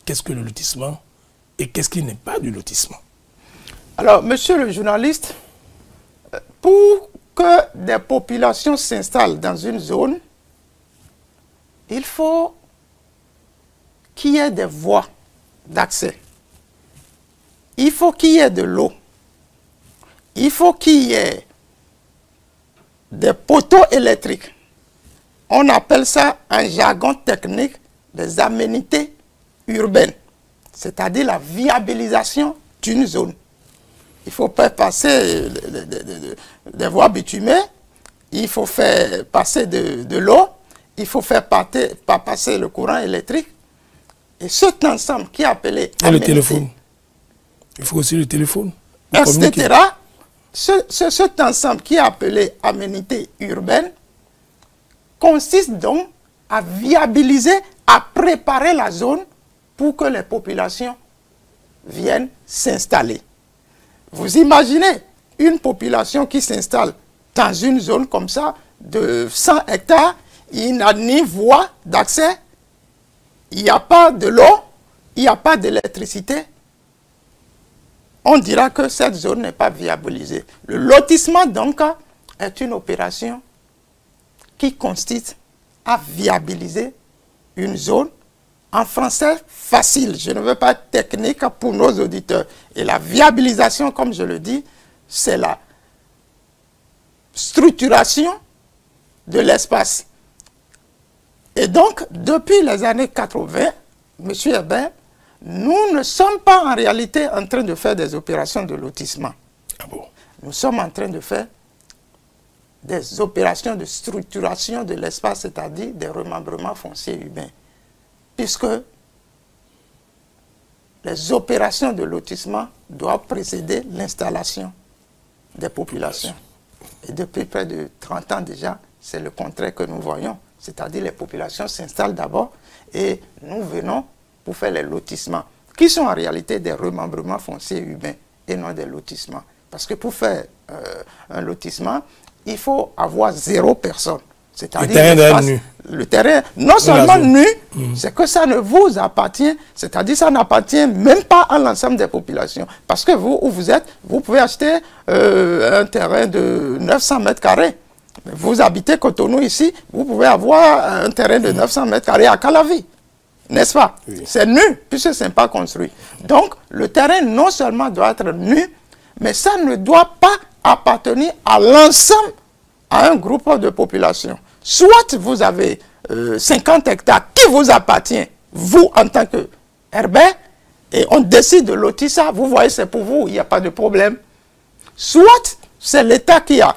qu'est-ce que le lotissement et qu'est-ce qui n'est pas du lotissement? Alors, monsieur le journaliste, pour que des populations s'installent dans une zone, il faut qu'il y ait des voies d'accès. Il faut qu'il y ait de l'eau. Il faut qu'il y ait des poteaux électriques. On appelle ça, en jargon technique, des aménités urbaines, c'est-à-dire la viabilisation d'une zone. Il faut faire passer des voies bitumées, il faut faire passer de l'eau, il faut faire passer le courant électrique. Et cet ensemble qui est appelé... Et le téléphone. Il faut aussi le téléphone. Etc. Cet ensemble qui est appelé aménité urbaine consiste donc à viabiliser, à préparer la zone pour que les populations viennent s'installer. Vous imaginez une population qui s'installe dans une zone comme ça de 100 hectares, il n'a ni voie d'accès, il n'y a pas de l'eau, il n'y a pas d'électricité. On dira que cette zone n'est pas viabilisée. Le lotissement, donc, est une opération qui consiste à viabiliser une zone, en français facile, je ne veux pas être technique pour nos auditeurs. Et la viabilisation, comme je le dis, c'est la structuration de l'espace. Et donc, depuis les années 80, M. Herbert, nous ne sommes pas en réalité en train de faire des opérations de lotissement. Ah bon? Nous sommes en train de faire des opérations de structuration de l'espace, c'est-à-dire des remembrements fonciers urbains. Puisque les opérations de lotissement doivent précéder l'installation des populations. Et depuis près de 30 ans déjà, c'est le contraire que nous voyons. C'est-à-dire les populations s'installent d'abord et nous venons pour faire les lotissements, qui sont en réalité des remembrements fonciers urbains et non des lotissements. Parce que pour faire un lotissement, il faut avoir 0 personne. C'est-à-dire le terrain non seulement nu, c'est que ça ne vous appartient, c'est-à-dire ça n'appartient même pas à l'ensemble des populations. Parce que vous, où vous êtes, vous pouvez acheter un terrain de 900 mètres carrés. Vous habitez Cotonou ici, vous pouvez avoir un terrain de 900 mètres carrés à Calavi. N'est-ce pas? Oui. C'est nu, puisque ce n'est pas construit. Donc, le terrain non seulement doit être nu, mais ça ne doit pas appartenir à l'ensemble, à un groupe de population. Soit vous avez 50 hectares qui vous appartient, vous en tant que Herbert, et on décide de lotir ça, vous voyez, c'est pour vous, il n'y a pas de problème. Soit c'est l'État qui a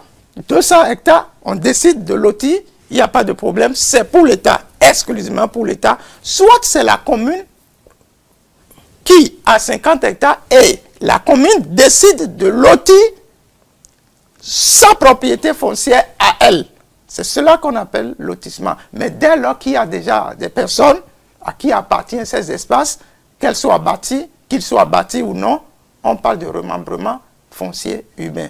200 hectares, on décide de lotir, il n'y a pas de problème, c'est pour l'État, exclusivement pour l'État. Soit c'est la commune qui a 50 hectares et la commune décide de lotir sa propriété foncière à elle. C'est cela qu'on appelle lotissement. Mais dès lors qu'il y a déjà des personnes à qui appartiennent ces espaces, qu'ils soient bâtis ou non, on parle de remembrement foncier urbain.